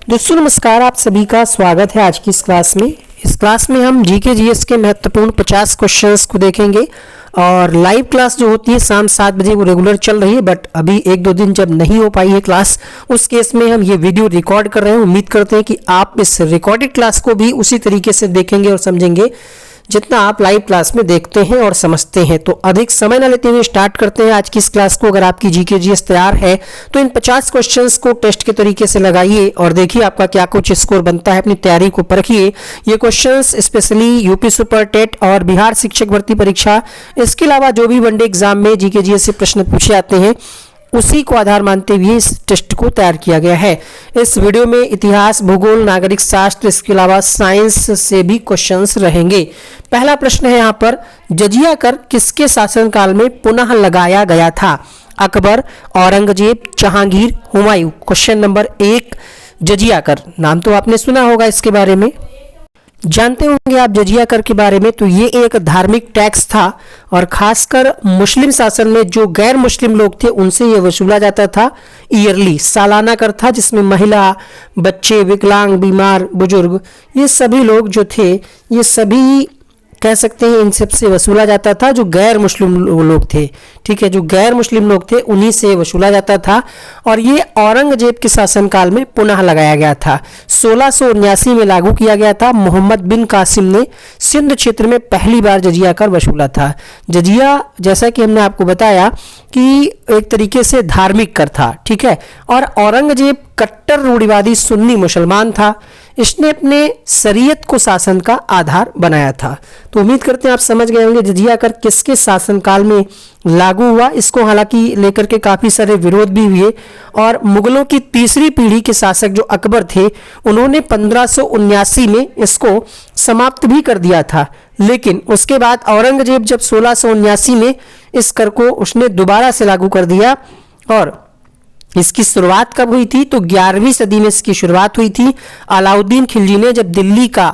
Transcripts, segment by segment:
दोस्तों नमस्कार, आप सभी का स्वागत है आज की इस क्लास में। इस क्लास में हम जीके जीएस के महत्वपूर्ण 50 क्वेश्चंस को देखेंगे और लाइव क्लास जो होती है शाम 7 बजे वो रेगुलर चल रही है, बट अभी 1-2 दिन जब नहीं हो पाई है क्लास, उस केस में हम ये वीडियो रिकॉर्ड कर रहे हैं। उम्मीद करते हैं कि आप इस रिकॉर्डेड क्लास को भी उसी तरीके से देखेंगे और समझेंगे जितना आप लाइव क्लास में देखते हैं और समझते हैं। तो अधिक समय न लेते हुए स्टार्ट करते हैं आज की इस क्लास को। अगर आपकी जीके जीएस तैयार है तो इन 50 क्वेश्चंस को टेस्ट के तरीके से लगाइए और देखिए आपका क्या कुछ स्कोर बनता है। अपनी तैयारी को परखिए। ये questions specially UP super TET और बिहार शिक्षक भर्ती परीक्षा, इसके अलावा जो भी वनडे एग्जाम में जीके जीएस से प्रश्न पूछे जाते हैं उसी को आधार मानते हुए इस टेस्ट को तैयार किया गया है। इस वीडियो में इतिहास, भूगोल, नागरिक शास्त्र, इसके अलावा साइंस से भी क्वेश्चंस रहेंगे। पहला प्रश्न है यहाँ पर, जजिया कर किसके शासनकाल में पुनः लगाया गया था? अकबर, औरंगजेब, जहांगीर, हुमायूं। क्वेश्चन नंबर 1, जजिया कर। नाम तो आपने सुना होगा इसके बारे में, जानते होंगे आप जजिया कर के बारे में। तो ये एक धार्मिक टैक्स था और खासकर मुस्लिम शासन में जो गैर मुस्लिम लोग थे उनसे ये वसूला जाता था। ईयरली सालाना कर था जिसमें महिला, बच्चे, विकलांग, बीमार, बुजुर्ग, ये सभी लोग जो थे, ये सभी कह सकते हैं इन सब से वसूला जाता था जो गैर मुस्लिम लोग थे। ठीक है, जो गैर मुस्लिम लोग थे उन्हीं से वसूला जाता था और ये औरंगजेब के शासनकाल में पुनः लगाया गया था। 1679 में लागू किया गया था। मोहम्मद बिन कासिम ने सिंध क्षेत्र में पहली बार जजिया कर वसूला था। जजिया, जैसा कि हमने आपको बताया कि एक तरीके से धार्मिक कर था। ठीक है, और औरंगजेब कट्टर रूढ़िवादी सुन्नी मुसलमान था। इसने अपने शरीयत को शासन का आधार बनाया था। तो उम्मीद करते हैं आप समझ गए होंगे जजिया कर किसके शासनकाल में लागू हुआ। इसको हालांकि लेकर के काफ़ी सारे विरोध भी हुए और मुगलों की तीसरी पीढ़ी के शासक जो अकबर थे उन्होंने 1579 में इसको समाप्त भी कर दिया था। लेकिन उसके बाद औरंगजेब जब 1679 में इस कर को उसने दोबारा से लागू कर दिया और इसकी शुरुआत कब हुई थी? तो 11वीं सदी में इसकी शुरुआत हुई थी। अलाउद्दीन खिलजी ने जब दिल्ली का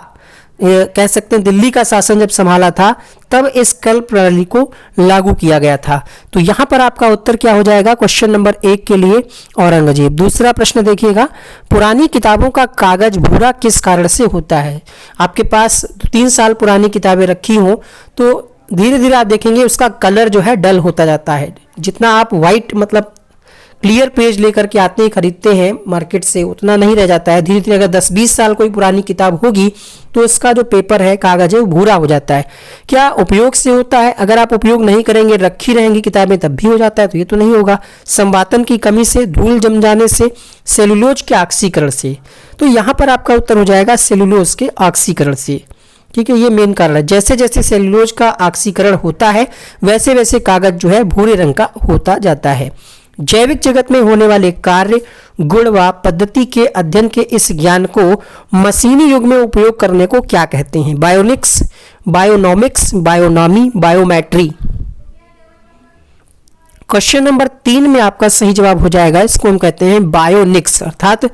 कह सकते हैं दिल्ली का शासन जब संभाला था तब इस कर प्रणाली को लागू किया गया था। तो यहाँ पर आपका उत्तर क्या हो जाएगा क्वेश्चन नंबर 1 के लिए? औरंगजेब। दूसरा प्रश्न देखिएगा, पुरानी किताबों का कागज भूरा किस कारण से होता है? आपके पास 3 साल पुरानी किताबें रखी हो तो धीरे धीरे आप देखेंगे उसका कलर जो है डल होता जाता है। जितना आप वाइट मतलब क्लियर पेज लेकर के आते हैं, खरीदते हैं मार्केट से, उतना नहीं रह जाता है। धीरे धीरे अगर 10-20 साल कोई पुरानी किताब होगी तो इसका जो पेपर है, कागज है, वो भूरा हो जाता है। क्या उपयोग से होता है? अगर आप उपयोग नहीं करेंगे, रखी रहेंगी किताबें, तब भी हो जाता है। तो ये तो नहीं होगा। संवातन की कमी से, धूल जम जाने से, सेलुलोज के ऑक्सीकरण से। तो यहाँ पर आपका उत्तर हो जाएगा सेलुलोज के ऑक्सीकरण से। ठीक है, ये मेन कारण है। जैसे जैसे सेलुलोज का ऑक्सीकरण होता है वैसे वैसे कागज जो है भूरे रंग का होता जाता है। जैविक जगत में होने वाले कार्य, गुण व पद्धति के अध्ययन के इस ज्ञान को मशीनी युग में उपयोग करने को क्या कहते हैं? Bionics, bionomics, बायोनॉमी, biometry. Question number 3 में आपका सही जवाब हो जाएगा, इसको हम कहते हैं बायोनिक्स, अर्थात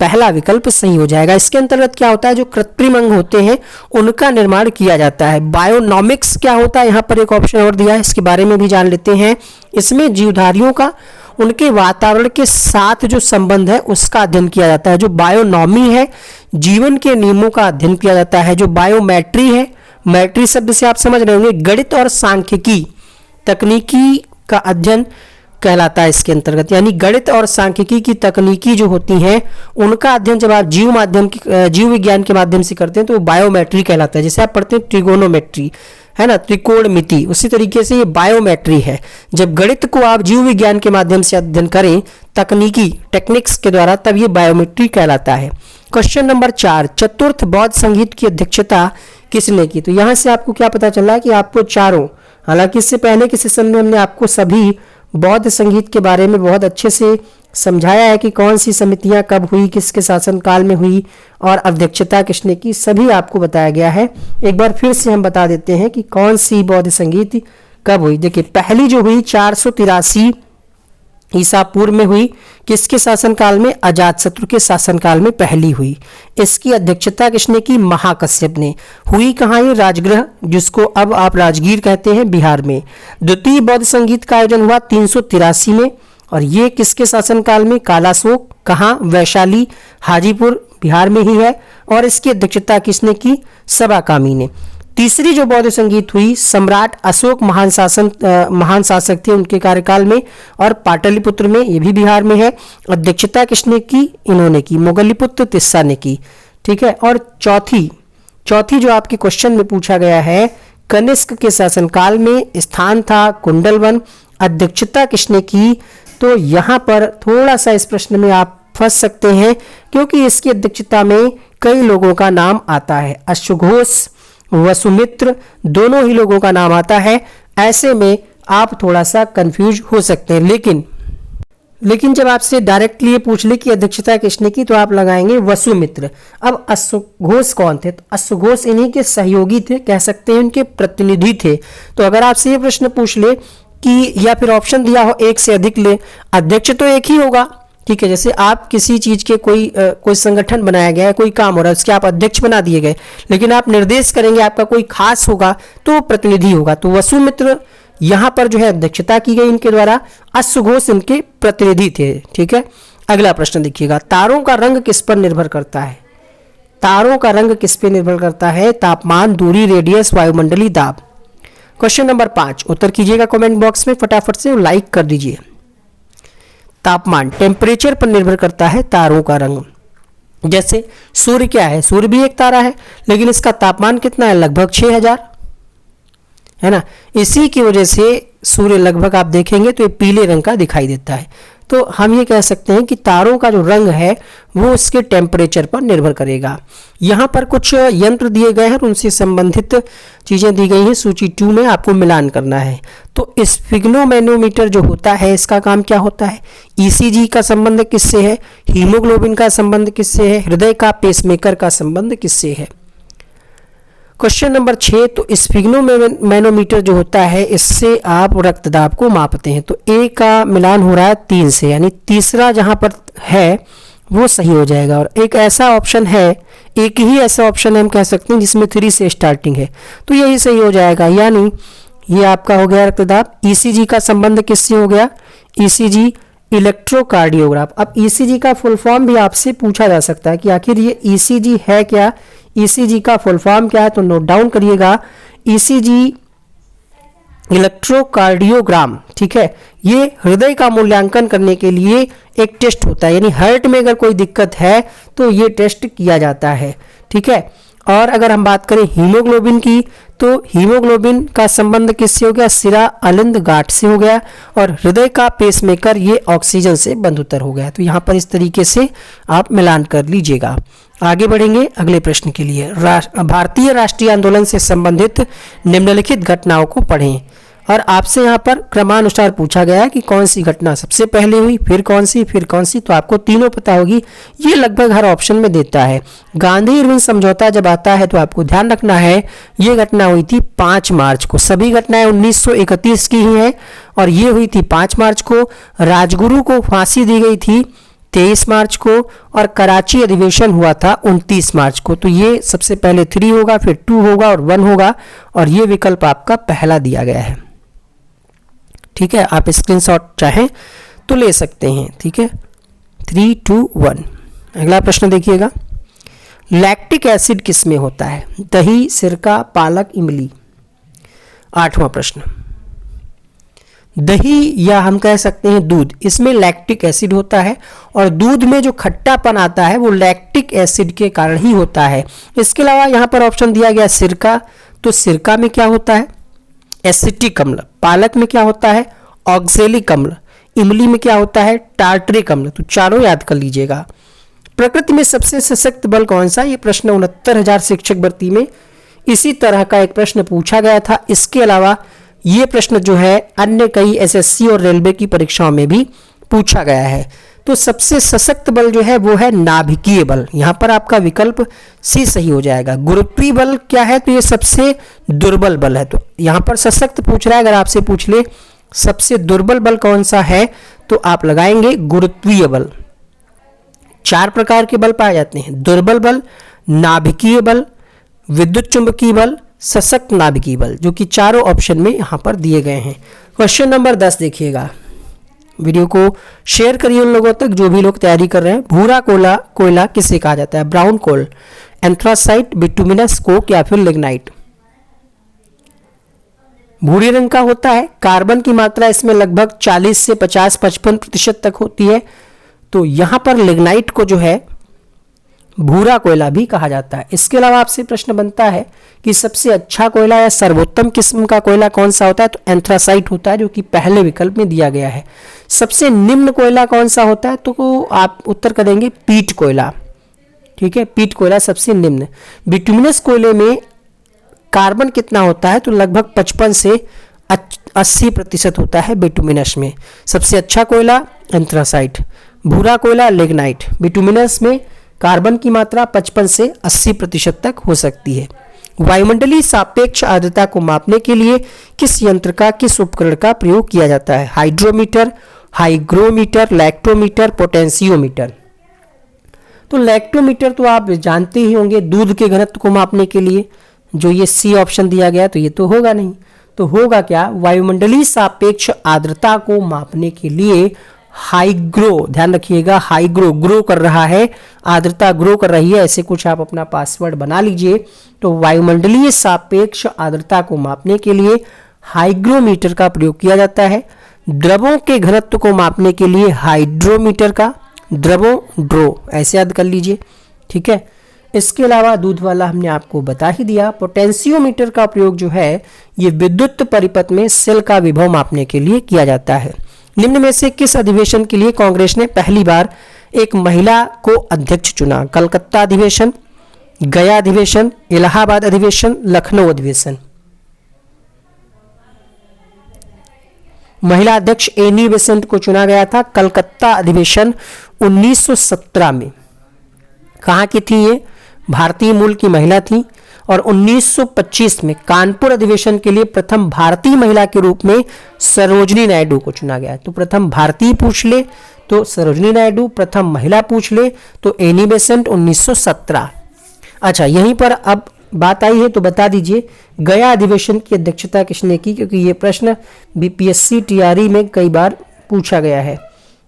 पहला विकल्प सही हो जाएगा। इसके अंतर्गत क्या होता है? जो कृत्रिम अंग होते हैं उनका निर्माण किया जाता है। बायोनॉमिक्स क्या होता है? यहाँ पर एक ऑप्शन और दिया है, इसके बारे में भी जान लेते हैं। इसमें जीवधारियों का उनके वातावरण के साथ जो संबंध है उसका अध्ययन किया जाता है। जो बायोनॉमी है, जीवन के नियमों का अध्ययन किया जाता है। जो बायोमेट्री है, मैट्री शब्द से आप समझ रहे होंगे, गणित और सांख्यिकी तकनीकी का अध्ययन कहलाता है इसके अंतर्गत। यानी गणित और सांख्यिकी की तकनीकी जो होती हैं उनका अध्ययन जब आप जीव विज्ञान के माध्यम से करते हैं तो बायोमेट्री कहलाता है। जैसे आप पढ़ते हैं ट्रिगोनोमेट्री, है ना, त्रिकोणमिति, उसी तरीके से ये बायोमेट्री है। जब गणित को आप जीव विज्ञान के माध्यम से अध्ययन करें तकनीकी टेक्निक्स के द्वारा, तब ये बायोमेट्री कहलाता है। क्वेश्चन नंबर 4, चतुर्थ बौद्ध संगीत की अध्यक्षता किसने की? तो यहाँ से आपको क्या पता चला कि आपको चारों, हालांकि इससे पहले के सेशन में हमने आपको सभी बौद्ध संगीत के बारे में बहुत अच्छे से समझाया है कि कौन सी समितियां कब हुई, किसके शासनकाल में हुई और अध्यक्षता किसने की, सभी आपको बताया गया है। एक बार फिर से हम बता देते हैं कि कौन सी बौद्ध संगीत कब हुई। देखिए, पहली जो हुई 483 ईसा पूर्व में हुई। किसके शासनकाल में? अजातशत्रु के शासनकाल में पहली हुई। इसकी अध्यक्षता किसने की? महाकश्यप ने। हुई कहाँ? ये राजगृह, जिसको अब आप राजगीर कहते हैं, बिहार में। द्वितीय बौद्ध संगीत का आयोजन हुआ 383 में और ये किसके शासनकाल में? कालाशोक। कहाँ? वैशाली, हाजीपुर, बिहार में ही है। और इसकी अध्यक्षता किसने की? सबाकामी ने। तीसरी जो बौद्ध संगीत हुई, सम्राट अशोक महान शासक थे उनके कार्यकाल में, और पाटलिपुत्र में, ये भी बिहार में है। अध्यक्षता किसने की? इन्होंने की, मोगलीपुत्र तिस्सा ने की। ठीक है। और चौथी जो आपके क्वेश्चन में पूछा गया है, कनिष्क के शासनकाल में, स्थान था कुंडलवन, अध्यक्षता किसने की? तो यहाँ पर थोड़ा सा इस प्रश्न में आप फंस सकते हैं, क्योंकि इसकी अध्यक्षता में कई लोगों का नाम आता है। अश्वघोष, वसुमित्र, दोनों ही लोगों का नाम आता है। ऐसे में आप थोड़ा सा कंफ्यूज हो सकते हैं। लेकिन जब आपसे डायरेक्टली ये पूछ ले कि अध्यक्षता किसने की, तो आप लगाएंगे वसुमित्र। अब अश्वघोष कौन थे? तो अश्वघोष इन्हीं के सहयोगी थे, कह सकते हैं उनके प्रतिनिधि थे। तो अगर आपसे ये प्रश्न पूछ ले कि, या फिर ऑप्शन दिया हो एक से अधिक ले, अध्यक्ष तो एक ही होगा। ठीक है। जैसे आप किसी चीज के कोई संगठन बनाया गया है, कोई काम हो रहा है, उसके आप अध्यक्ष बना दिए गए, लेकिन आप निर्देश करेंगे, आपका कोई खास होगा तो प्रतिनिधि होगा। तो वसुमित्र यहां पर जो है अध्यक्षता की गई इनके द्वारा, अश्वघोष इनके प्रतिनिधि थे। ठीक है। अगला प्रश्न देखिएगा, तारों का रंग किस पर निर्भर करता है? तारों का रंग किस पर निर्भर करता है? तापमान, दूरी, रेडियस, वायुमंडलीय दाब। क्वेश्चन नंबर 5 उत्तर कीजिएगा कमेंट बॉक्स में फटाफट से, लाइक कर दीजिए। तापमान, टेम्परेचर पर निर्भर करता है तारों का रंग। जैसे सूर्य क्या है? सूर्य भी एक तारा है, लेकिन इसका तापमान कितना है? लगभग 6000 है ना। इसी की वजह से सूर्य लगभग आप देखेंगे तो ये पीले रंग का दिखाई देता है। तो हम ये कह सकते हैं कि तारों का जो रंग है वो उसके टेम्परेचर पर निर्भर करेगा। यहाँ पर कुछ यंत्र दिए गए हैं और उनसे संबंधित चीज़ें दी गई हैं। सूची 2 में आपको मिलान करना है। तो स्फिग्नोमैनोमीटर जो होता है, इसका काम क्या होता है? ईसीजी का संबंध किससे है? हीमोग्लोबिन का संबंध किससे है? हृदय का, पेसमेकर का संबंध किससे है? क्वेश्चन नंबर 6, तो स्फिग्नोमैनोमीटर जो होता है, इससे आप रक्तदाब को मापते हैं। तो ए का मिलान हो रहा है 3 से, यानी तीसरा जहां पर है वो सही हो जाएगा। और एक ऐसा ऑप्शन है, एक ही ऐसा ऑप्शन है हम कह सकते हैं जिसमें 3 से स्टार्टिंग है, तो यही सही हो जाएगा। यानी ये आपका हो गया रक्तदाब। ईसीजी का संबंध किससे हो गया? ECG, electrocardiograph. अब ईसीजी का फुल फॉर्म भी आपसे पूछा जा सकता है कि आखिर ये ईसीजी है क्या, ईसीजी का फुल फॉर्म क्या है? तो नोट डाउन करिएगा, ईसीजी इलेक्ट्रोकार्डियोग्राम। ठीक है। ये हृदय का मूल्यांकन करने के लिए एक टेस्ट होता है, यानी हार्ट में अगर कोई दिक्कत है तो ये टेस्ट किया जाता है। ठीक है। और अगर हम बात करें हीमोग्लोबिन की, तो हीमोग्लोबिन का संबंध किससे हो गया? सिरा अलिंद गांठ से हो गया। और हृदय का पेसमेकर ये ऑक्सीजन से बंधुतर हो गया। तो यहाँ पर इस तरीके से आप मिलान कर लीजिएगा। आगे बढ़ेंगे अगले प्रश्न के लिए। भारतीय राष्ट्रीय आंदोलन से संबंधित निम्नलिखित घटनाओं को पढ़ें। और आपसे यहाँ पर क्रमानुसार पूछा गया है कि कौन सी घटना सबसे पहले हुई, फिर कौन सी, तो आपको तीनों पता होगी। ये लगभग हर ऑप्शन में देता है। गांधी इरविन समझौता जब आता है तो आपको ध्यान रखना है, ये घटना हुई थी 5 मार्च को। सभी घटनाएं 1931 की ही हैं और ये हुई थी 5 मार्च को। राजगुरु को फांसी दी गई थी 23 मार्च को और कराची अधिवेशन हुआ था 29 मार्च को। तो ये सबसे पहले 3 होगा, फिर 2 होगा और 1 होगा, और ये विकल्प आपका पहला दिया गया है। ठीक है। आप स्क्रीनशॉट चाहें तो ले सकते हैं। ठीक है। 3, 2, 1। अगला प्रश्न देखिएगा, लैक्टिक एसिड किस में होता है? दही, सिरका, पालक, इमली। 8वां प्रश्न, दही या हम कह सकते हैं दूध, इसमें लैक्टिक एसिड होता है और दूध में जो खट्टापन आता है वो लैक्टिक एसिड के कारण ही होता है। इसके अलावा यहाँ पर ऑप्शन दिया गया सिरका, तो सिरका में क्या होता है? एसिटिक अम्ल। पालक में क्या होता है? ऑक्जेलिक अम्ल। इमली में क्या होता है? टार्टरिक अम्ल। तो चारों याद कर लीजिएगा। प्रकृति में सबसे सशक्त बल कौन सा? ये प्रश्न 69,000 शिक्षक भर्ती में इसी तरह का एक प्रश्न पूछा गया था। इसके अलावा ये प्रश्न जो है अन्य कई एसएससी और रेलवे की परीक्षाओं में भी पूछा गया है। तो सबसे सशक्त बल जो है वो है नाभिकीय बल। यहाँ पर आपका विकल्प सी सही हो जाएगा। गुरुत्वीय बल क्या है? तो ये सबसे दुर्बल बल है। तो यहाँ पर सशक्त पूछ रहा है, अगर आपसे पूछ ले सबसे दुर्बल बल कौन सा है तो आप लगाएंगे गुरुत्वीय बल। 4 प्रकार के बल पाए जाते हैं, दुर्बल बल, नाभिकीय बल, विद्युत चुंबकीय बल, सशक्त नाभिकीय बल, जो कि चारों ऑप्शन में यहाँ पर दिए गए हैं। क्वेश्चन नंबर 10 देखिएगा, वीडियो को शेयर करिए उन लोगों तक जो भी लोग तैयारी कर रहे हैं। भूरा कोयला कोयला किसे कहा जाता है? ब्राउन कोल, एंथ्रासाइट, बिटुमिनस कोक या फिर लिग्नाइट। भूरे रंग का होता है, कार्बन की मात्रा इसमें लगभग 40 से 50-55% तक होती है। तो यहां पर लिग्नाइट को जो है भूरा कोयला भी कहा जाता है। इसके अलावा आपसे प्रश्न बनता है कि सबसे अच्छा कोयला या सर्वोत्तम किस्म का कोयला कौन सा होता है? तो एंथ्रासाइट होता है, जो कि पहले विकल्प में दिया गया है। सबसे निम्न कोयला कौन सा होता है? तो आप उत्तर करेंगे पीट कोयला। ठीक है, पीट कोयला सबसे निम्न। बिटुमिनस कोयले में कार्बन कितना होता है? तो लगभग 55 से 80% होता है बिटुमिनस में। सबसे अच्छा कोयला एंथ्रासाइट, भूरा कोयला लिग्नाइट। बिटुमिनस में कार्बन की मात्रा 55 से 80% तक हो सकती है। वायुमंडलीय सापेक्ष आर्द्रता को मापने के लिए किस यंत्र का, किस उपकरण का प्रयोग किया जाता है? Hydrometer, hygrometer, lactometer, potentiometer. तो लैक्टोमीटर तो आप जानते ही होंगे, दूध के घनत्व को मापने के लिए। जो ये सी ऑप्शन दिया गया तो ये तो होगा नहीं, तो होगा क्या? वायुमंडलीय सापेक्ष आर्द्रता को मापने के लिए हाइग्रो, ध्यान रखिएगा, हाइग्रो ग्रो कर रहा है, आर्द्रता ग्रो कर रही है, ऐसे कुछ आप अपना पासवर्ड बना लीजिए। तो वायुमंडलीय सापेक्ष आर्द्रता को मापने के लिए हाइग्रोमीटर का प्रयोग किया जाता है। द्रवों के घनत्व को मापने के लिए हाइड्रोमीटर का, द्रवों ड्रो, ऐसे याद कर लीजिए। ठीक है, इसके अलावा दूध वाला हमने आपको बता ही दिया। पोटेंशियोमीटर का प्रयोग जो है ये विद्युत परिपथ में सेल का विभव मापने के लिए किया जाता है। निम्न में से किस अधिवेशन के लिए कांग्रेस ने पहली बार एक महिला को अध्यक्ष चुना? कलकत्ता अधिवेशन, गया अधिवेशन, इलाहाबाद अधिवेशन, लखनऊ अधिवेशन। महिला अध्यक्ष एनी बेसेंट को चुना गया था कलकत्ता अधिवेशन 1917 में। कहाँ की थी ये? भारतीय मूल की महिला थी। और 1925 में कानपुर अधिवेशन के लिए प्रथम भारतीय महिला के रूप में सरोजनी नायडू को चुना गया। तो प्रथम भारतीय पूछ ले तो सरोजनी नायडू, प्रथम महिला पूछ ले तो एनी बेसेंट 1917। अच्छा, यहीं पर अब बात आई है तो बता दीजिए गया अधिवेशन की अध्यक्षता किसने की, क्योंकि ये प्रश्न बीपीएससी टीआरई में कई बार पूछा गया है।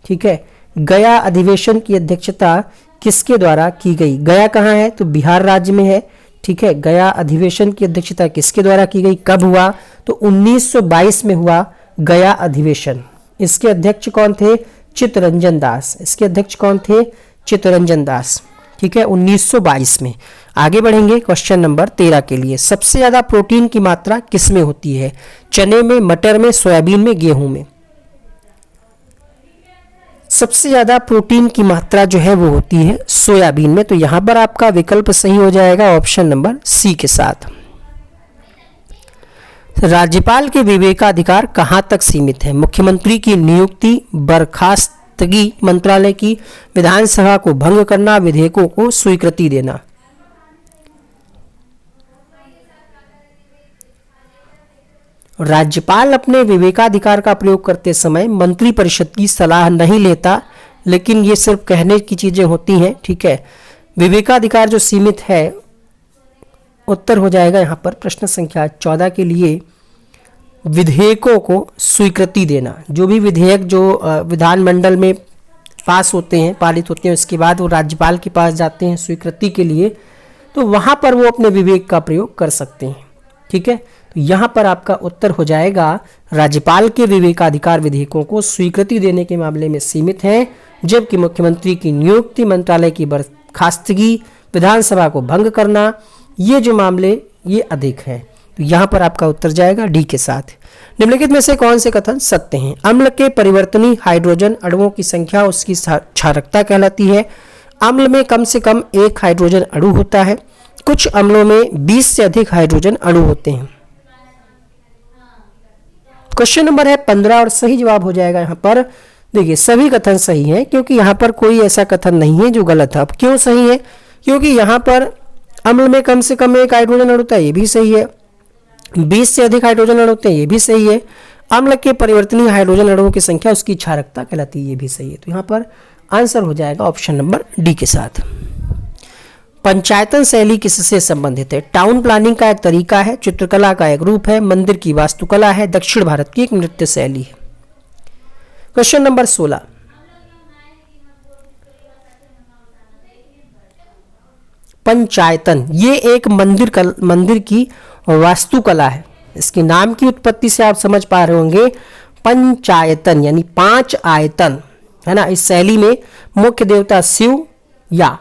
ठीक है, गया अधिवेशन की अध्यक्षता किसके द्वारा की गई? गया कहाँ है? तो बिहार राज्य में है। ठीक है, गया अधिवेशन की अध्यक्षता किसके द्वारा की गई, कब हुआ? तो 1922 में हुआ गया अधिवेशन। इसके अध्यक्ष कौन थे? चित्तरंजन दास। इसके अध्यक्ष कौन थे? चित्तरंजन दास। ठीक है, 1922 में। आगे बढ़ेंगे क्वेश्चन नंबर 13 के लिए। सबसे ज्यादा प्रोटीन की मात्रा किसमें होती है? चने में, मटर में, सोयाबीन में, गेहूं में। सबसे ज्यादा प्रोटीन की मात्रा जो है वो होती है सोयाबीन में। तो यहां पर आपका विकल्प सही हो जाएगा ऑप्शन नंबर सी के साथ। राज्यपाल के विवेकाधिकार कहां तक सीमित है? मुख्यमंत्री की नियुक्ति, बर्खास्तगी, मंत्रालय की, विधानसभा को भंग करना, विधेयकों को स्वीकृति देना। राज्यपाल अपने विवेकाधिकार का प्रयोग करते समय मंत्रिपरिषद की सलाह नहीं लेता, लेकिन ये सिर्फ कहने की चीजें होती हैं। ठीक है, विवेकाधिकार जो सीमित है, उत्तर हो जाएगा यहाँ पर प्रश्न संख्या 14 के लिए विधेयकों को स्वीकृति देना। जो भी विधेयक जो विधानमंडल में पास होते हैं, पारित होते हैं, उसके बाद वो राज्यपाल के पास जाते हैं स्वीकृति के लिए, तो वहाँ पर वो अपने विवेक का प्रयोग कर सकते हैं। ठीक है, तो यहाँ पर आपका उत्तर हो जाएगा राज्यपाल के विवेकाधिकार विधेयकों को स्वीकृति देने के मामले में सीमित है, जबकि मुख्यमंत्री की नियुक्ति, मंत्रालय की बर्खास्तगी, विधानसभा को भंग करना, ये जो मामले ये अधिक है। तो यहाँ पर आपका उत्तर जाएगा डी के साथ। निम्नलिखित में से कौन से कथन सत्य हैं? अम्ल के परिवर्तनीय हाइड्रोजन अणुओं की संख्या उसकी क्षारकता कहलाती है। अम्ल में कम से कम एक हाइड्रोजन अणु होता है। कुछ अम्लों में 20 से अधिक हाइड्रोजन अणु होते हैं। क्वेश्चन नंबर है 15 और सही जवाब हो जाएगा यहाँ पर। देखिए सभी कथन सही है, क्योंकि यहाँ पर कोई ऐसा कथन नहीं है जो गलत है। अब क्यों सही है? क्योंकि यहाँ पर अम्ल में कम से कम एक हाइड्रोजन अणु होता है, ये भी सही है। 20 से अधिक हाइड्रोजन अणु होते हैं, ये भी सही है। अम्ल के परिवर्तनीय हाइड्रोजन अणुओं की संख्या उसकी क्षारकता कहलाती है, ये भी सही है। तो यहाँ पर आंसर हो जाएगा ऑप्शन नंबर डी के साथ। पंचायतन शैली किससे संबंधित है? टाउन प्लानिंग का एक तरीका है, चित्रकला का एक रूप है, मंदिर की वास्तुकला है, दक्षिण भारत की एक नृत्य शैली है। क्वेश्चन नंबर 16, पंचायतन ये एक मंदिर की वास्तुकला है। इसके नाम की उत्पत्ति से आप समझ पा रहे होंगे, पंचायतन यानी 5 आयतन, है ना। इस शैली में मुख्य देवता शिव या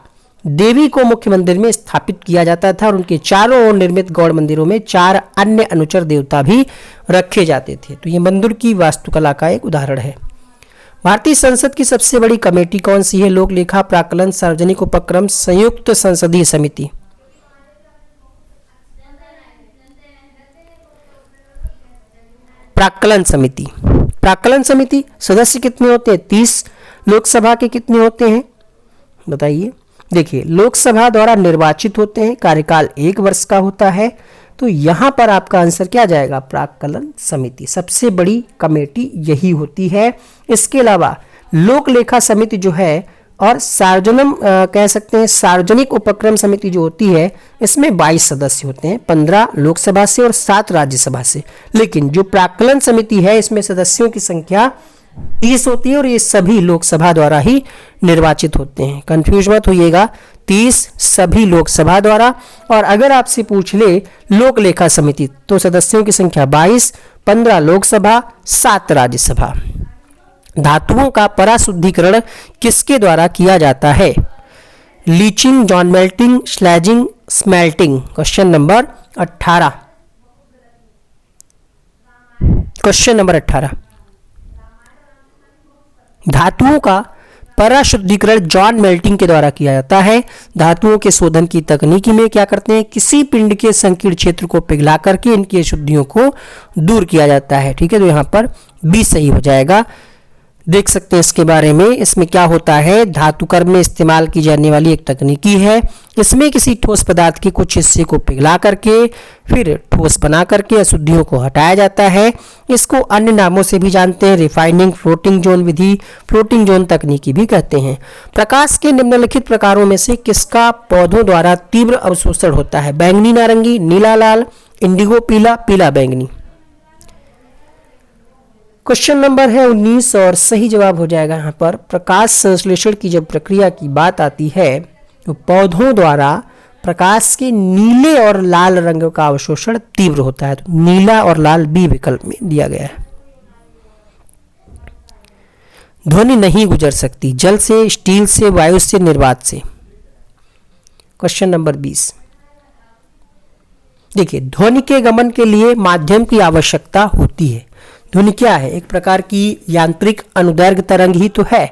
देवी को मुख्य मंदिर में स्थापित किया जाता था और उनके चारों ओर निर्मित गौड़ मंदिरों में 4 अन्य अनुचर देवता भी रखे जाते थे। तो ये मंदिर की वास्तुकला का एक उदाहरण है। भारतीय संसद की सबसे बड़ी कमेटी कौन सी है? लोक लेखा, प्राक्कलन, सार्वजनिक उपक्रम, संयुक्त संसदीय समिति। प्राक्कलन समिति। प्राक्कलन समिति सदस्य कितने होते हैं? 30। लोकसभा के कितने होते हैं बताइए? देखिए, लोकसभा द्वारा निर्वाचित होते हैं, कार्यकाल 1 वर्ष का होता है। तो यहां पर आपका आंसर क्या जाएगा? प्राक्कलन समिति। सबसे बड़ी कमेटी यही होती है। इसके अलावा लोक लेखा समिति जो है और कह सकते हैं सार्वजनिक उपक्रम समिति जो होती है, इसमें 22 सदस्य होते हैं, 15 लोकसभा से और 7 राज्यसभा से। लेकिन जो प्राक्कलन समिति है, इसमें सदस्यों की संख्या 30 होती है और ये सभी लोकसभा द्वारा ही निर्वाचित होते हैं। कंफ्यूज मत होइएगा, 30 सभी लोकसभा द्वारा। और अगर आपसे पूछ ले लोक लेखा समिति, तो सदस्यों की संख्या 22, 15 लोकसभा, 7 राज्यसभा। धातुओं का पराशुद्धिकरण किसके द्वारा किया जाता है? Leaching, zone melting, slagging, smelting. Question number 18। Question number 18, धातुओं का पराशुद्धिकरण जॉन मेल्टिंग के द्वारा किया जाता है। धातुओं के शोधन की तकनीकी में क्या करते हैं? किसी पिंड के संकीर्ण क्षेत्र को पिघला करके इनकी अशुद्धियों को दूर किया जाता है। ठीक है, तो यहाँ पर बी सही हो जाएगा। देख सकते हैं इसके बारे में। इसमें क्या होता है? धातुकर्म में इस्तेमाल की जाने वाली एक तकनीकी है। इसमें किसी ठोस पदार्थ के कुछ हिस्से को पिघला करके फिर ठोस बना करके अशुद्धियों को हटाया जाता है। इसको अन्य नामों से भी जानते हैं, रिफाइनिंग, फ्लोटिंग जोन विधि, फ्लोटिंग जोन तकनीकी भी कहते हैं। प्रकाश के निम्नलिखित प्रकारों में से किसका पौधों द्वारा तीव्र अवशोषण होता है? बैंगनी नारंगी, नीला लाल, इंडिगो पीला, पीला बैंगनी। क्वेश्चन नंबर है 19 और सही जवाब हो जाएगा यहाँ पर प्रकाश संश्लेषण की जब प्रक्रिया की बात आती है तो पौधों द्वारा प्रकाश के नीले और लाल रंग का अवशोषण तीव्र होता है। तो नीला और लाल बी विकल्प में दिया गया है। ध्वनि नहीं गुजर सकती जल से, स्टील से, वायु से, निर्वात से। क्वेश्चन नंबर 20, देखिए ध्वनि के गमन के लिए माध्यम की आवश्यकता होती है। ध्वनि क्या है? एक प्रकार की यांत्रिक अनुदैर्घ्य तरंग ही तो है।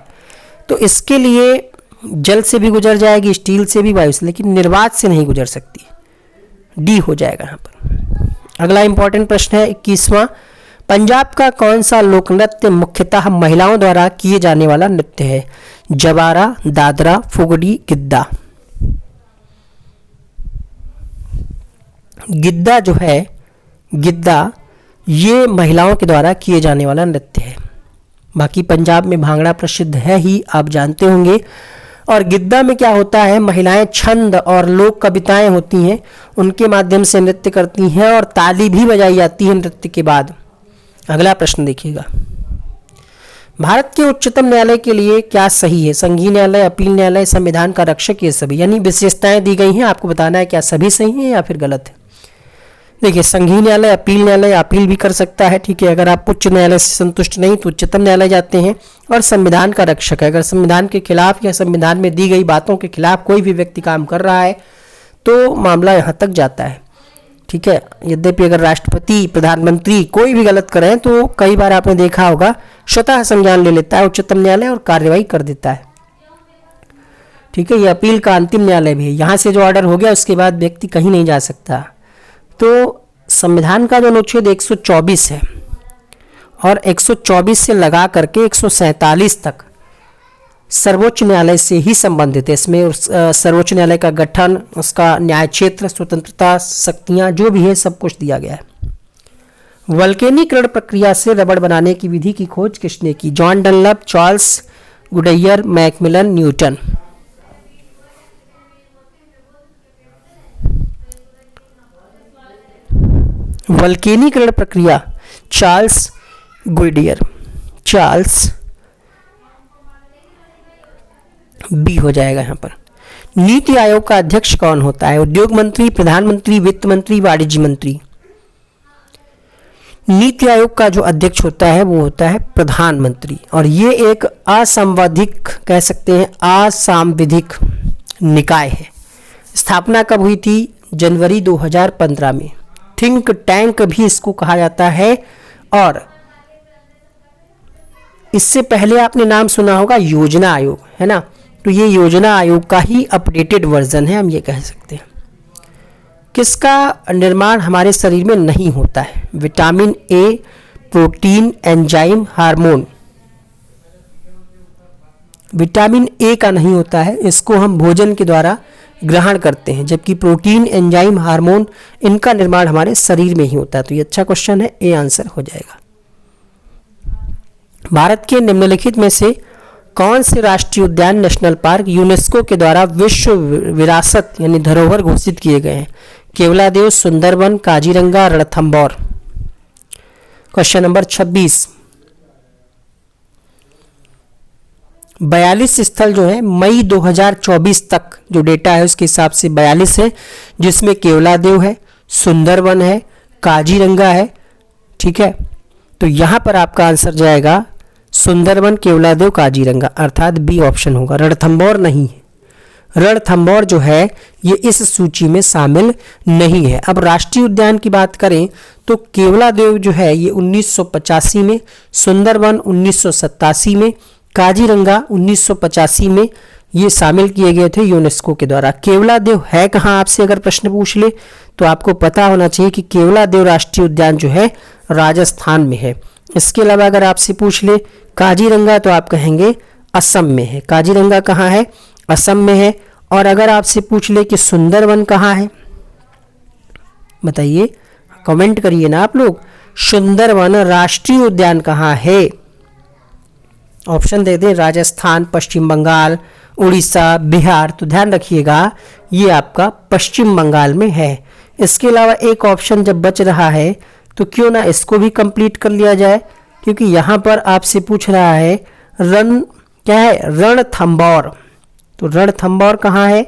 तो इसके लिए जल से भी गुजर जाएगी, स्टील से भी, वायु से, लेकिन निर्वात से नहीं गुजर सकती। डी हो जाएगा यहाँ पर। अगला इंपॉर्टेंट प्रश्न है 21वां, पंजाब का कौन सा लोक नृत्य मुख्यतः महिलाओं द्वारा किए जाने वाला नृत्य है? जवारा, दादरा, फुगड़ी, गिद्दा। गिद्दा जो है, गिद्दा ये महिलाओं के द्वारा किए जाने वाला नृत्य है। बाकी पंजाब में भांगड़ा प्रसिद्ध है ही, आप जानते होंगे। और गिद्दा में क्या होता है? महिलाएं छंद और लोक कविताएं होती हैं, उनके माध्यम से नृत्य करती हैं और ताली भी बजाई जाती है नृत्य के बाद। अगला प्रश्न देखिएगा, भारत के उच्चतम न्यायालय के लिए क्या सही है? संघीय न्यायालय, अपील न्यायालय, संविधान का रक्षक, ये सभी। यानी विशेषताएं दी गई हैं, आपको बताना है क्या सभी सही हैं या फिर गलत है। देखिए संघीय न्यायालय, अपील न्यायालय, अपील भी कर सकता है। ठीक है, अगर आप उच्च न्यायालय से संतुष्ट नहीं तो उच्चतम न्यायालय जाते हैं। और संविधान का रक्षक है, अगर संविधान के खिलाफ या संविधान में दी गई बातों के खिलाफ कोई भी व्यक्ति काम कर रहा है तो मामला यहाँ तक जाता है। ठीक है, यद्यपि अगर राष्ट्रपति, प्रधानमंत्री कोई भी गलत करें तो कई बार आपने देखा होगा स्वतः संज्ञान ले लेता है उच्चतम न्यायालय और कार्रवाई कर देता है। ठीक है, ये अपील का अंतिम न्यायालय भी है। यहाँ से जो ऑर्डर हो गया उसके बाद व्यक्ति कहीं नहीं जा सकता। तो संविधान का जो अनुच्छेद 124 है और 124 से लगा करके 147 तक सर्वोच्च न्यायालय से ही संबंधित है। इसमें सर्वोच्च न्यायालय का गठन, उसका न्याय क्षेत्र, स्वतंत्रता, शक्तियां जो भी है सब कुछ दिया गया है। वल्केनीकरण प्रक्रिया से रबड़ बनाने की विधि की खोज किसने की? John Dunlop, Charles Goodyear, Macmillan, Newton. वल्केनीकरण प्रक्रिया चार्ल्स गुडियर, चार्ल्स बी हो जाएगा यहाँ पर। नीति आयोग का अध्यक्ष कौन होता है? उद्योग मंत्री, प्रधानमंत्री, वित्त मंत्री, वाणिज्य मंत्री। नीति आयोग का जो अध्यक्ष होता है वो होता है प्रधानमंत्री, और ये एक असंवैधिक, कह सकते हैं असांविधिक निकाय है। स्थापना कब हुई थी? जनवरी 2015 में। थिंक टैंक भी इसको कहा जाता है, और इससे पहले आपने नाम सुना होगा योजना आयोग, है ना? तो ये योजना आयोग का ही अपडेटेड वर्जन है, हम ये कह सकते हैं। किसका निर्माण हमारे शरीर में नहीं होता है? Vitamin A, protein, enzyme, hormone. Vitamin A का नहीं होता है, इसको हम भोजन के द्वारा ग्रहण करते हैं, जबकि प्रोटीन, एंजाइम, हार्मोन इनका निर्माण हमारे शरीर में ही होता है। तो ये अच्छा क्वेश्चन है, ए आंसर हो जाएगा। भारत के निम्नलिखित में से कौन से राष्ट्रीय उद्यान, नेशनल पार्क यूनेस्को के द्वारा विश्व विरासत यानी धरोहर घोषित किए गए हैं? केवलादेव, सुंदरवन, काजीरंगा, रणथंभौर। Question number 26। 42 स्थल जो है मई 2024 तक जो डेटा है उसके हिसाब से 42 है, जिसमें केवलादेव है, सुंदरवन है, काजीरंगा है। ठीक है, तो यहां पर आपका आंसर जाएगा सुंदरवन, केवलादेव, काजीरंगा, अर्थात बी ऑप्शन होगा। रणथंभौर नहीं है। रणथंभौर जो है ये इस सूची में शामिल नहीं है। अब राष्ट्रीय उद्यान की बात करें तो केवलादेव जो है ये 1985 में, सुंदरवन 1987 में, काजीरंगा 1985 में ये शामिल किए गए थे यूनेस्को के द्वारा। केवलादेव है कहाँ, आपसे अगर प्रश्न पूछ ले तो आपको पता होना चाहिए कि केवलादेव राष्ट्रीय उद्यान जो है राजस्थान में है। इसके अलावा अगर आपसे पूछ ले काजीरंगा तो आप कहेंगे असम में है। काजीरंगा कहाँ है? असम में है। और अगर आपसे पूछ ले कि सुंदरवन कहाँ है, बताइए, कमेंट करिए ना आप लोग। सुंदरवन राष्ट्रीय उद्यान कहाँ है? ऑप्शन दे दें, राजस्थान, पश्चिम बंगाल, उड़ीसा, बिहार। तो ध्यान रखिएगा ये आपका पश्चिम बंगाल में है। इसके अलावा एक ऑप्शन जब बच रहा है तो क्यों ना इसको भी कंप्लीट कर लिया जाए, क्योंकि यहाँ पर आपसे पूछ रहा है रणथंभौर। तो रणथंभौर कहाँ है?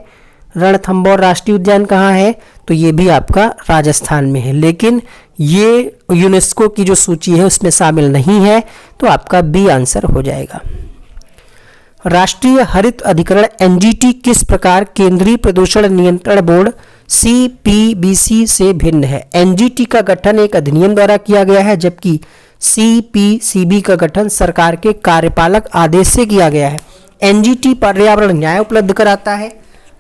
रणथंभौर राष्ट्रीय उद्यान कहाँ है? तो ये भी आपका राजस्थान में है, लेकिन ये यूनेस्को की जो सूची है उसमें शामिल नहीं है, तो आपका बी आंसर हो जाएगा। राष्ट्रीय हरित अधिकरण एनजीटी किस प्रकार केंद्रीय प्रदूषण नियंत्रण बोर्ड सीपीबीसी से भिन्न है? एनजीटी का गठन एक अधिनियम द्वारा किया गया है, जबकि सीपीसीबी का गठन सरकार के कार्यपालक आदेश से किया गया है। एनजीटी पर्यावरण न्याय उपलब्ध कराता है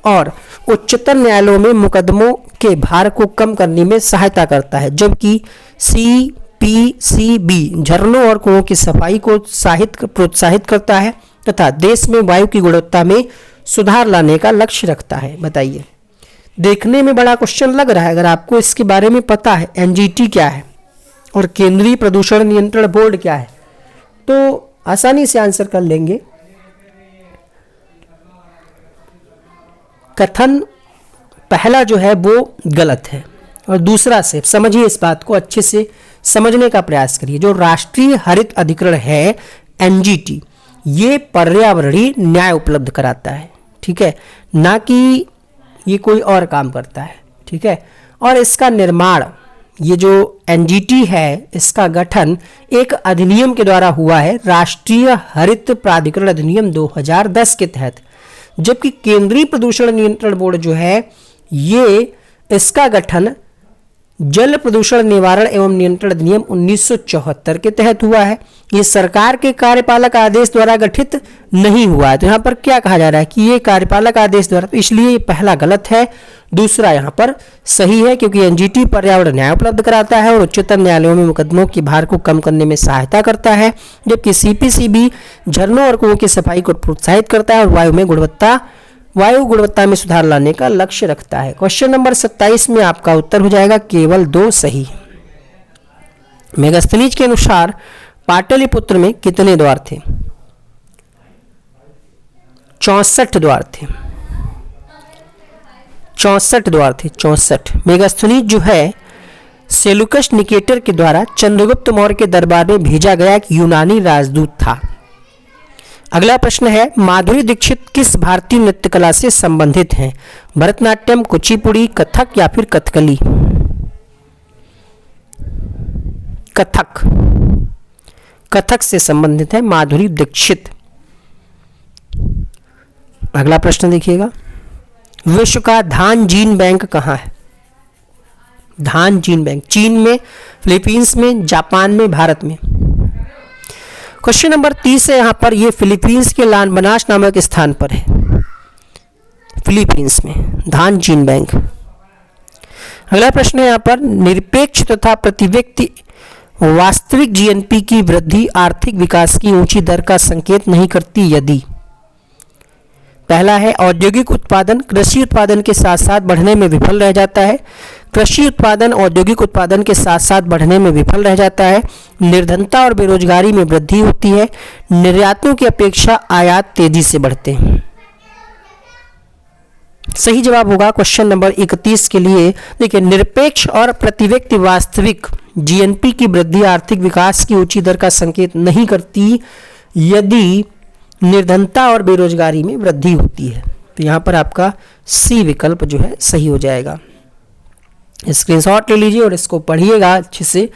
और उच्चतम न्यायालयों में मुकदमों के भार को कम करने में सहायता करता है, जबकि सीपीसीबी झरनों और कुओं की सफाई को प्रोत्साहित करता है तथा देश में वायु की गुणवत्ता में सुधार लाने का लक्ष्य रखता है। बताइए, देखने में बड़ा क्वेश्चन लग रहा है, अगर आपको इसके बारे में पता है एनजीटी क्या है और केंद्रीय प्रदूषण नियंत्रण बोर्ड क्या है तो आसानी से आंसर कर लेंगे। कथन पहला जो है वो गलत है, और दूसरा से समझिए, इस बात को अच्छे से समझने का प्रयास करिए। जो राष्ट्रीय हरित अधिकरण है एनजीटी, ये पर्यावरणीय न्याय उपलब्ध कराता है, ठीक है, ना कि ये कोई और काम करता है, ठीक है। और इसका निर्माण, ये जो एनजीटी है इसका गठन एक अधिनियम के द्वारा हुआ है, राष्ट्रीय हरित प्राधिकरण अधिनियम 2010 के तहत, जबकि केंद्रीय प्रदूषण नियंत्रण बोर्ड जो है ये इसका गठन जल प्रदूषण निवारण एवं नियंत्रण अधिनियम 1974 के तहत हुआ है। ये सरकार के कार्यपालक आदेश द्वारा गठित नहीं हुआ है। तो यहाँ पर क्या कहा जा रहा है कि ये कार्यपालक आदेश द्वारा, तो इसलिए ये पहला गलत है, दूसरा यहाँ पर सही है, क्योंकि एनजीटी पर्यावरण न्याय उपलब्ध कराता है और उच्चतम न्यायालयों में मुकदमों की भार को कम करने में सहायता करता है, जबकि सीपीसीबी झरनों और कुओं की सफाई को प्रोत्साहित करता है और वायु गुणवत्ता में सुधार लाने का लक्ष्य रखता है। क्वेश्चन नंबर 27 में आपका उत्तर हो जाएगा केवल 2 सही। मेगास्थनीज के अनुसार पाटलिपुत्र में कितने द्वार थे? 64 द्वार थे। 64 द्वार थे, 64। मेगास्थनीज जो है सेलुकस निकेटर के द्वारा चंद्रगुप्त मौर्य के दरबार में भेजा गया एक यूनानी राजदूत था। अगला प्रश्न है, माधुरी दीक्षित किस भारतीय नृत्य कला से संबंधित हैं? भरतनाट्यम, कुचिपुड़ी, कथक या फिर कथकली? कथक, कथक से संबंधित है माधुरी दीक्षित। अगला प्रश्न देखिएगा, विश्व का धान जीन बैंक कहाँ है? धान जीन बैंक चीन में, फिलीपींस में, जापान में, भारत में? क्वेश्चन नंबर 30 है यहाँ पर, ये फिलीपींस के लानबनास नामक स्थान पर है, फिलीपींस में धान जीन बैंक। अगला प्रश्न है यहाँ पर, निरपेक्ष तथा प्रति व्यक्ति वास्तविक जीएनपी की वृद्धि आर्थिक विकास की ऊंची दर का संकेत नहीं करती यदि? पहला है, औद्योगिक उत्पादन कृषि उत्पादन के साथ साथ बढ़ने में विफल रह जाता है, कृषि उत्पादन औद्योगिक उत्पादन के साथ साथ बढ़ने में विफल रह जाता है, निर्धनता और बेरोजगारी में वृद्धि होती है, निर्यातों की अपेक्षा आयात तेजी से बढ़ते हैं। सही जवाब होगा क्वेश्चन नंबर 31 के लिए। देखिए, निरपेक्ष और प्रति व्यक्ति वास्तविक जीएनपी की वृद्धि आर्थिक विकास की ऊंची दर का संकेत नहीं करती यदि निर्धनता और बेरोजगारी में वृद्धि होती है। तो यहाँ पर आपका सी विकल्प जो है सही हो जाएगा। स्क्रीनशॉट ले लीजिए और इसको पढ़िएगा अच्छे से।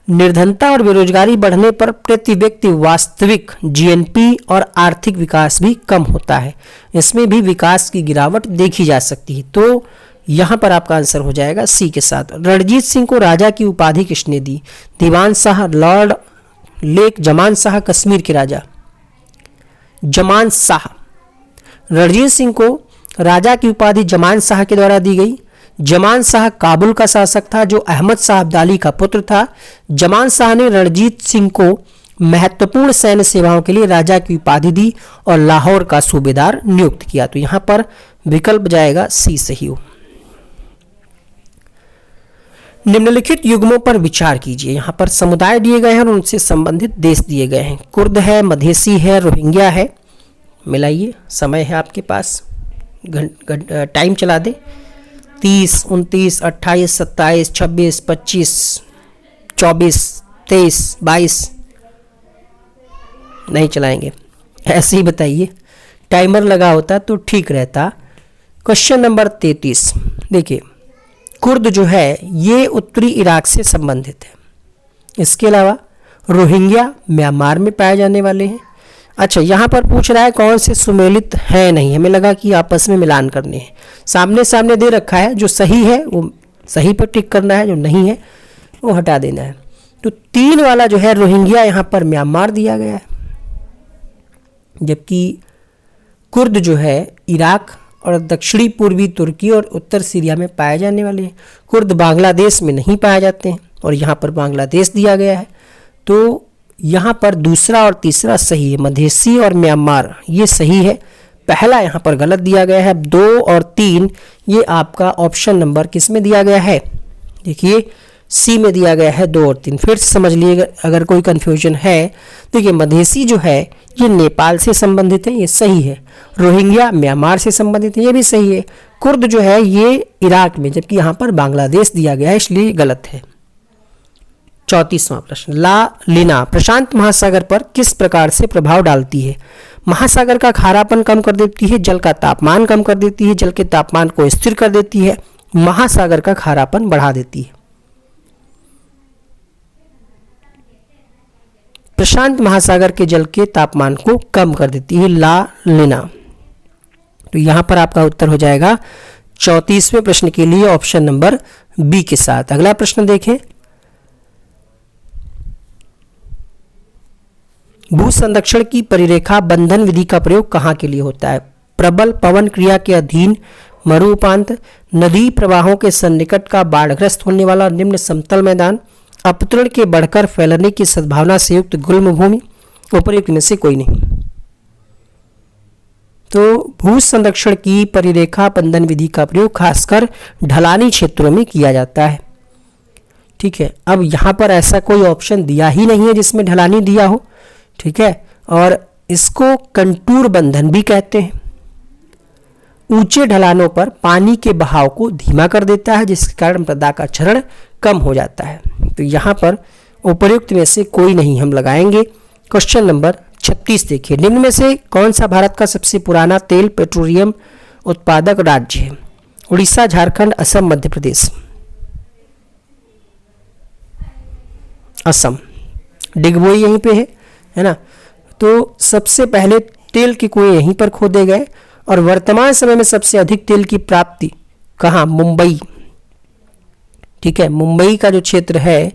निर्धनता और बेरोजगारी बढ़ने पर प्रति व्यक्ति वास्तविक जीएनपी और आर्थिक विकास भी कम होता है, इसमें भी विकास की गिरावट देखी जा सकती है। तो यहाँ पर आपका आंसर हो जाएगा सी के साथ। रणजीत सिंह को राजा की उपाधि किसने दी? दीवान शाह, लॉर्ड लेक, जमान शाह, कश्मीर के राजा? जमान शाह। रणजीत सिंह को राजा की उपाधि जमान शाह के द्वारा दी गई। जमान शाह काबुल का शासक था जो अहमद शाह अब्दाली का पुत्र था। जमान शाह ने रणजीत सिंह को महत्वपूर्ण सैन्य सेवाओं के लिए राजा की उपाधि दी और लाहौर का सूबेदार नियुक्त किया। तो यहां पर विकल्प जाएगा सी सही हो। निम्नलिखित युग्मों पर विचार कीजिए। यहाँ पर समुदाय दिए गए हैं और उनसे संबंधित देश दिए गए हैं। कुर्द है, मधेसी है, रोहिंग्या है। मिलाइए, समय है आपके पास, टाइम चला दे। 30, 29, 28, 27, 26, 25, 24, 23, 22 नहीं चलाएंगे, ऐसे ही बताइए। टाइमर लगा होता तो ठीक रहता। क्वेश्चन नंबर 33 देखिए, कुर्द जो है ये उत्तरी इराक से संबंधित है। इसके अलावा रोहिंग्या म्यांमार में पाए जाने वाले हैं। अच्छा, यहाँ पर पूछ रहा है कौन से सुमेलित है नहीं, हमें लगा कि आपस में मिलान करने हैं। सामने सामने दे रखा है, जो सही है वो सही पर टिक करना है, जो नहीं है वो हटा देना है। तो 3 वाला जो है रोहिंग्या, यहाँ पर म्यांमार दिया गया है, जबकि कुर्द जो है इराक और दक्षिणी पूर्वी तुर्की और उत्तर सीरिया में पाए जाने वाले हैं। कुर्द बांग्लादेश में नहीं पाए जाते हैं और यहाँ पर बांग्लादेश दिया गया है। तो यहाँ पर दूसरा और तीसरा सही है, मधेसी और म्यांमार ये सही है। पहला यहाँ पर गलत दिया गया है। 2 और 3 ये आपका ऑप्शन नंबर किस में दिया गया है? देखिए सी में दिया गया है 2 और 3। फिर से समझ लिए अगर कोई कन्फ्यूजन है। देखिए मधेसी जो है ये नेपाल से संबंधित है, ये सही है। रोहिंग्या म्यांमार से संबंधित है, ये भी सही है। कुर्द जो है ये इराक में, जबकि यहाँ पर बांग्लादेश दिया गया है, इसलिए गलत है। 34वां प्रश्न, ला लीना प्रशांत महासागर पर किस प्रकार से प्रभाव डालती है? महासागर का खारापन कम कर देती है, जल का तापमान कम कर देती है, जल के तापमान को स्थिर कर देती है, महासागर का खारापन बढ़ा देती है। प्रशांत महासागर के जल के तापमान को कम कर देती है, ला लीना। तो यहां पर आपका उत्तर हो जाएगा 34वें प्रश्न के लिए ऑप्शन नंबर बी के साथ। अगला प्रश्न देखें, भू संरक्षण की परिरेखा बंधन विधि का प्रयोग कहाँ के लिए होता है? प्रबल पवन क्रिया के अधीन मरु उपांत, नदी प्रवाहों के सन्निकट का बाढ़ग्रस्त होने वाला निम्न समतल मैदान, अपतरण के बढ़कर फैलने की सद्भावना से युक्त गुल्म भूमि, उपयुक्त में से कोई नहीं। तो भू संरक्षण की परिरेखा बंधन विधि का प्रयोग खासकर ढलानी क्षेत्रों में किया जाता है। ठीक है, अब यहाँ पर ऐसा कोई ऑप्शन दिया ही नहीं है जिसमें ढलानी दिया हो। ठीक है, और इसको कंटूर बंधन भी कहते हैं। ऊंचे ढलानों पर पानी के बहाव को धीमा कर देता है, जिसके कारण मृदा का क्षरण कम हो जाता है। तो यहाँ पर उपयुक्त में से कोई नहीं हम लगाएंगे। क्वेश्चन नंबर 36 देखिए, निम्न में से कौन सा भारत का सबसे पुराना तेल पेट्रोलियम उत्पादक राज्य है? उड़ीसा, झारखंड, असम, मध्य प्रदेश। असम, डिगबोई यहीं पे है ना। तो सबसे पहले तेल के कुएं यहीं पर खोदे गए और वर्तमान समय में सबसे अधिक तेल की प्राप्ति कहाँ? मुंबई। ठीक है, मुंबई का जो क्षेत्र है,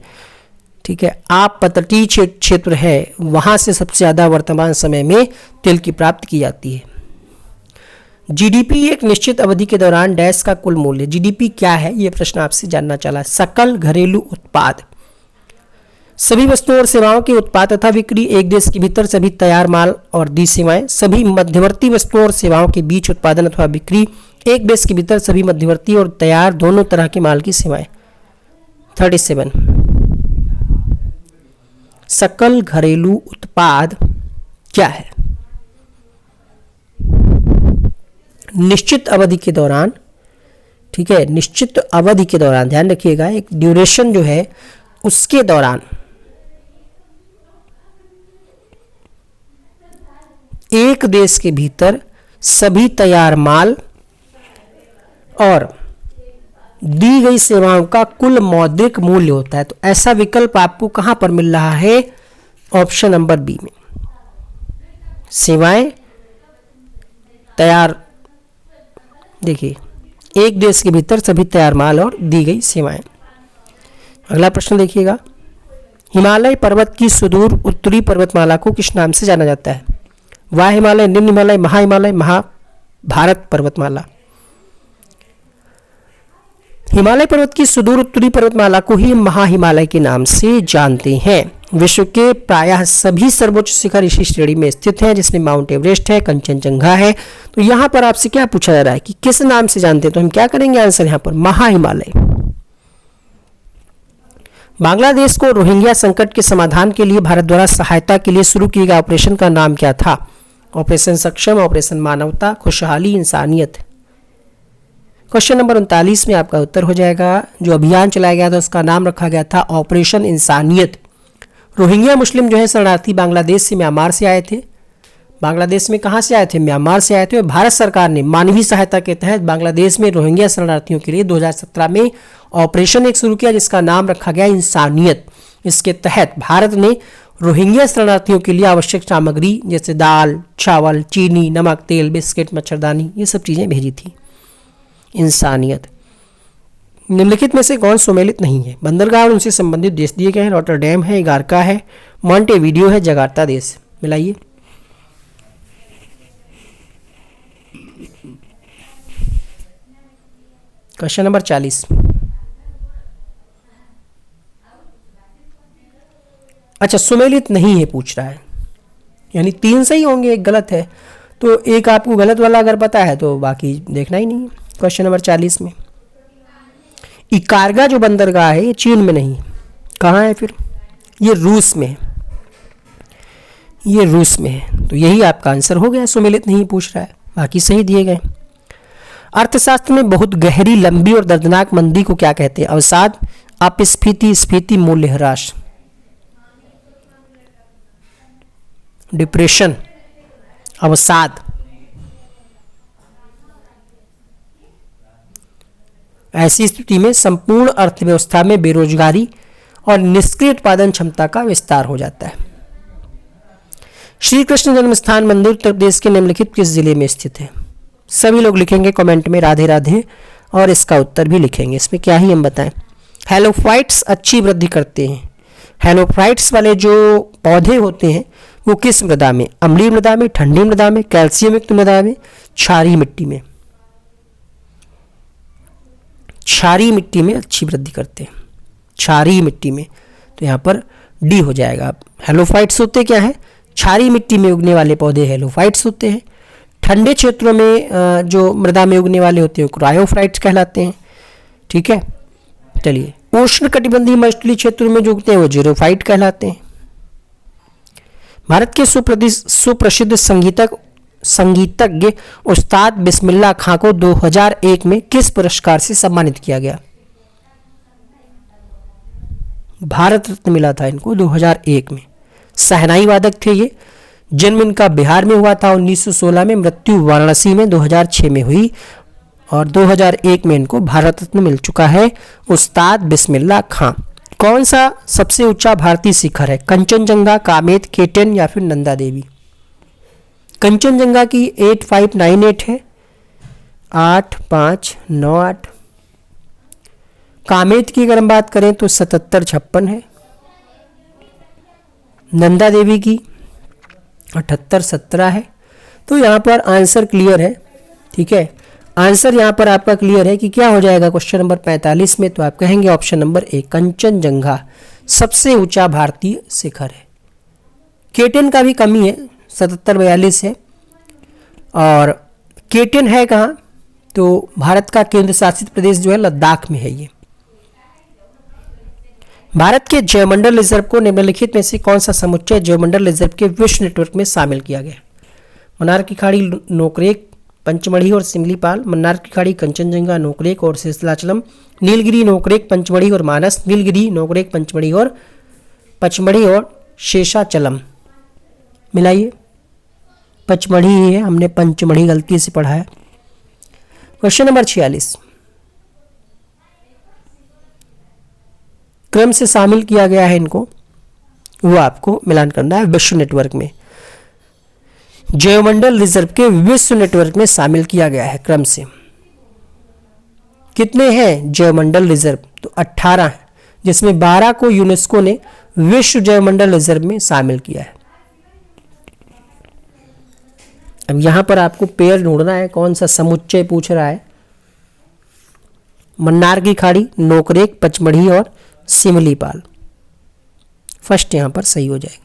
ठीक है, आप तटीय क्षेत्र है, वहां से सबसे ज्यादा वर्तमान समय में तेल की प्राप्ति की जाती है। जीडीपी एक निश्चित अवधि के दौरान डैश का कुल मूल्य। जीडीपी क्या है, यह प्रश्न आपसे जानना चला। सकल घरेलू उत्पाद, सभी वस्तुओं और सेवाओं के उत्पाद तथा बिक्री, एक देश के भीतर सभी तैयार माल और दी सेवाएं, सभी मध्यवर्ती वस्तुओं और सेवाओं के बीच उत्पादन अथवा बिक्री, एक देश के भीतर सभी मध्यवर्ती और तैयार दोनों तरह के माल की सेवाएं। 37 सकल घरेलू उत्पाद क्या है? निश्चित अवधि के दौरान, ठीक है, निश्चित अवधि के दौरान, ध्यान रखिएगा, एक ड्यूरेशन जो है उसके दौरान एक देश के भीतर सभी तैयार माल और दी गई सेवाओं का कुल मौद्रिक मूल्य होता है। तो ऐसा विकल्प आपको कहां पर मिल रहा है? ऑप्शन नंबर बी में। सेवाएं, तैयार, देखिए, एक देश के भीतर सभी तैयार माल और दी गई सेवाएं। अगला प्रश्न देखिएगा, हिमालय पर्वत की सुदूर उत्तरी पर्वतमाला को किस नाम से जाना जाता है? वाह हिमालय, निम्न हिमालय, महा हिमालय, महाभारत पर्वतमाला। हिमालय पर्वत की सुदूर उत्तरी पर्वतमाला को ही महा हिमालय के नाम से जानते हैं। विश्व के प्रायः सभी सर्वोच्च शिखर इसी श्रेणी में स्थित हैं, जिसमें माउंट एवरेस्ट है, कंचनजंगा है। तो यहां पर आपसे क्या पूछा जा रहा है कि किस नाम से जानते हैं? तो हम क्या करेंगे आंसर यहां पर महा हिमालय। बांग्लादेश को रोहिंग्या संकट के समाधान के लिए भारत द्वारा सहायता के लिए शुरू किए गए ऑपरेशन का नाम क्या था? ऑपरेशन सक्षम, ऑपरेशन मानवता, खुशहाली, इंसानियत। क्वेश्चन नंबर 39 में आपका उत्तर हो जाएगा। जो अभियान चलाया गया था उसका नाम रखा गया था ऑपरेशन इंसानियत। रोहिंग्या मुस्लिम जो है शरणार्थी बांग्लादेश से म्यांमार से आए थे। बांग्लादेश में कहाँ से आए थे? म्यांमार से आए थे। और भारत सरकार ने मानवीय सहायता के तहत बांग्लादेश में रोहिंग्या शरणार्थियों के लिए 2017 में ऑपरेशन एक शुरू किया, जिसका नाम रखा गया इंसानियत। इसके तहत भारत ने रोहिंग्या शरणार्थियों के लिए आवश्यक सामग्री जैसे दाल, चावल, चीनी, नमक, तेल, बिस्किट, मच्छरदानी, ये सब चीज़ें भेजी थी। इंसानियत। निम्नलिखित में से कौन सुमेलित नहीं है? बंदरगाह और उनसे संबंधित देश दिए गए हैं। रॉटरडैम है, इगारका है, मॉन्टेवीडियो है, जकार्ता देश। मिलाइए। Question number 40। अच्छा, सुमेलित नहीं है पूछ रहा है, यानी 3 सही होंगे, एक गलत है। तो एक आपको गलत वाला अगर पता है तो बाकी देखना ही नहीं है। क्वेश्चन नंबर 40 में इकारगा जो बंदरगाह है ये चीन में नहीं, कहाँ है फिर? ये रूस में है। ये रूस में है। तो यही आपका आंसर हो गया। सुमेलित नहीं पूछ रहा है, बाकी सही दिए गए। अर्थशास्त्र में बहुत गहरी, लंबी और दर्दनाक मंदी को क्या कहते हैं? अवसाद, अपस्फीति, स्फीति, मूल्य ह्रास। डिप्रेशन, अवसाद। ऐसी स्थिति में संपूर्ण अर्थव्यवस्था में बेरोजगारी और निष्क्रिय उत्पादन क्षमता का विस्तार हो जाता है। श्री कृष्ण जन्म स्थान मंदिर उत्तर प्रदेश के निम्नलिखित किस जिले में स्थित है? सभी लोग लिखेंगे कमेंट में राधे राधे, और इसका उत्तर भी लिखेंगे। इसमें क्या ही हम बताएं। हेलोफाइट्स अच्छी वृद्धि करते हैं। हेलोफाइट्स वाले जो पौधे होते हैं वो किस मृदा में? अम्लीय मृदा में, ठंडी मृदा में, कैल्शियम युक्त मृदा में, क्षारीय मिट्टी में। क्षारीय मिट्टी में अच्छी वृद्धि करते हैं, क्षारीय मिट्टी में। तो यहाँ पर डी हो जाएगा। हेलोफाइट्स होते क्या है? क्षारीय मिट्टी में उगने वाले पौधे हेलोफाइट्स होते हैं। ठंडे क्षेत्रों में जो मृदा में उगने वाले होते हैं क्रायोफाइट्स कहलाते हैं। ठीक है, चलिए। उष्ण कटिबंधीय मरुस्थलीय क्षेत्रों में जो उगते हैं वो जीरोफाइट कहलाते हैं। भारत के सुप्रसिद्ध संगीतज्ञ उस्ताद बिस्मिल्लाह खां को 2001 में किस पुरस्कार से सम्मानित किया गया? भारत रत्न मिला था इनको 2001 में। शहनाई वादक थे ये, जन्म इनका बिहार में हुआ था 1916 में, मृत्यु वाराणसी में 2006 में हुई और 2001 में इनको भारत रत्न मिल चुका है, उस्ताद बिस्मिल्लाह खां। कौन सा सबसे ऊंचा भारतीय शिखर है? कंचनजंगा, कामेत, केटन या फिर नंदा देवी? कंचनजंगा की 8598 है, 8598। कामेत की अगर हम बात करें तो 7756 है, नंदा देवी की 7817 है। तो यहाँ पर आंसर क्लियर है, ठीक है। आंसर यहाँ पर आपका क्लियर है कि क्या हो जाएगा क्वेश्चन नंबर 45 में, तो आप कहेंगे ऑप्शन नंबर ए, कंचनजंगा सबसे ऊंचा भारतीय शिखर है। केटन का भी कमी है, 7742 है। और केटन है कहाँ? तो भारत का केंद्र शासित प्रदेश जो है लद्दाख में है ये। भारत के जैवमंडल रिजर्व को निम्नलिखित में से कौन सा समुच्चय जैवमंडल रिजर्व के विश्व नेटवर्क में शामिल किया गया? मन्नार की खाड़ी, नोकरेक, पंचमढ़ी और सिमलीपाल। मन्नार की खाड़ी, कंचनजंगा, नोकरेक और शेषाचलम। नीलगिरी, नोकरेक, पंचमढ़ी और मानस। नीलगिरी, नोकरेक, पंचमढ़ी और शेषाचलम। मिलाइए, पंचमढ़ी ही है, हमने पंचमढ़ी गलती से पढ़ा है। क्वेश्चन नंबर 46, क्रम से शामिल किया गया है इनको, वो आपको मिलान करना है विश्व नेटवर्क में। जैवमंडल रिजर्व के विश्व नेटवर्क में शामिल किया गया है क्रम से। कितने हैं जैवमंडल रिजर्व? तो 18 है, जिसमें 12 को यूनेस्को ने विश्व जैवमंडल रिजर्व में शामिल किया है। अब यहां पर आपको पेयर ढूंढना है, कौन सा समुच्चय पूछ रहा है। मन्नार की खाड़ी, नोकरेक, पचमढ़ी और सिमलीपाल। फर्स्ट यहां पर सही हो जाएगा।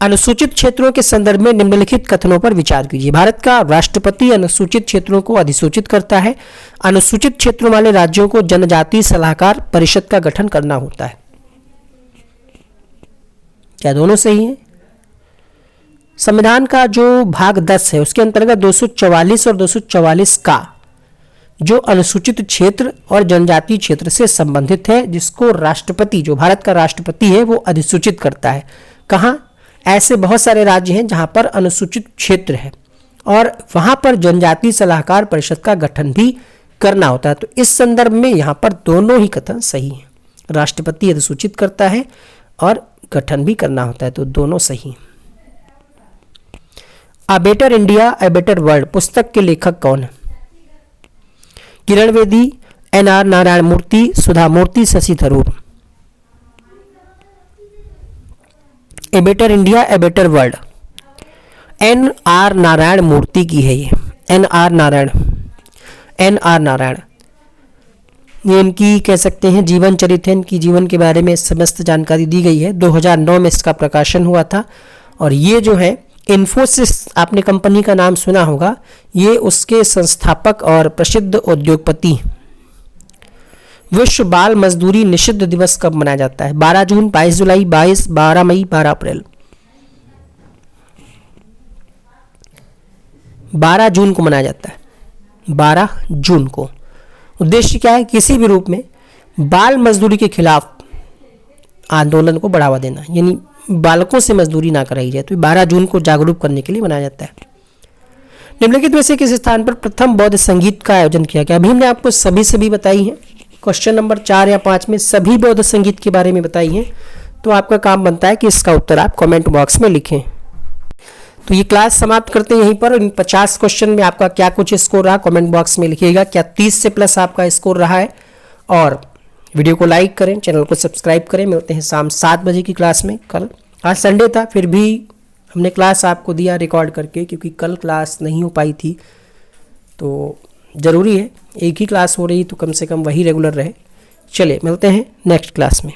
अनुसूचित क्षेत्रों के संदर्भ में निम्नलिखित कथनों पर विचार कीजिए। भारत का राष्ट्रपति अनुसूचित क्षेत्रों को अधिसूचित करता है। अनुसूचित क्षेत्रों वाले राज्यों को जनजातीय सलाहकार परिषद का गठन करना होता है। क्या दोनों सही हैं? संविधान का जो भाग 10 है उसके अंतर्गत 244 और 244 का जो अनुसूचित क्षेत्र और जनजातीय क्षेत्र से संबंधित है, जिसको राष्ट्रपति, जो भारत का राष्ट्रपति है, वो अधिसूचित करता है। कहाँ? ऐसे बहुत सारे राज्य हैं जहां पर अनुसूचित क्षेत्र है और वहां पर जनजातीय सलाहकार परिषद का गठन भी करना होता है। तो इस संदर्भ में यहां पर दोनों ही कथन सही हैं। राष्ट्रपति अधिसूचित करता है और गठन भी करना होता है, तो दोनों सही हैं। A better India a better world पुस्तक के लेखक कौन है? Kiran Bedi, N R. Narayana Murthy, Sudha Murthy, Shashi Tharoor. A better India a better world N R. Narayana Murthy की है ये। एन.आर. नारायण ये इनकी कह सकते हैं जीवन चरित्र है। इनकी जीवन के बारे में समस्त जानकारी दी गई है। 2009 में इसका प्रकाशन हुआ था। और ये जो है इन्फोसिस, आपने कंपनी का नाम सुना होगा, ये उसके संस्थापक और प्रसिद्ध उद्योगपति। विश्व बाल मजदूरी निषिद्ध दिवस कब मनाया जाता है? 12 जून, 22 जुलाई, 12 मई, 12 अप्रैल। 12 जून को मनाया जाता है, 12 जून को। उद्देश्य क्या है? किसी भी रूप में बाल मजदूरी के खिलाफ आंदोलन को बढ़ावा देना, यानी बालकों से मजदूरी ना कराई जाए। तो 12 जून को जागरूक करने के लिए मनाया जाता है। निम्नलिखित में से किस स्थान पर प्रथम बौद्ध संगीत का आयोजन किया गया? अभी हमने आपको सभी बताई हैं। क्वेश्चन नंबर 4 या 5 में सभी बौद्ध संगीत के बारे में बताई हैं। तो आपका काम बनता है कि इसका उत्तर आप कमेंट बॉक्स में लिखें। तो ये क्लास समाप्त करते हैं यहीं पर। इन 50 क्वेश्चन में आपका क्या कुछ स्कोर रहा कमेंट बॉक्स में लिखिएगा। क्या 30 से प्लस आपका स्कोर रहा है? और वीडियो को लाइक करें, चैनल को सब्सक्राइब करें। मिलते हैं शाम 7 बजे की क्लास में। कल आज संडे था, फिर भी हमने क्लास आपको दिया रिकॉर्ड करके, क्योंकि कल क्लास नहीं हो पाई थी। तो ज़रूरी है, एक ही क्लास हो रही तो कम से कम वही रेगुलर रहे। चलिए मिलते हैं नेक्स्ट क्लास में।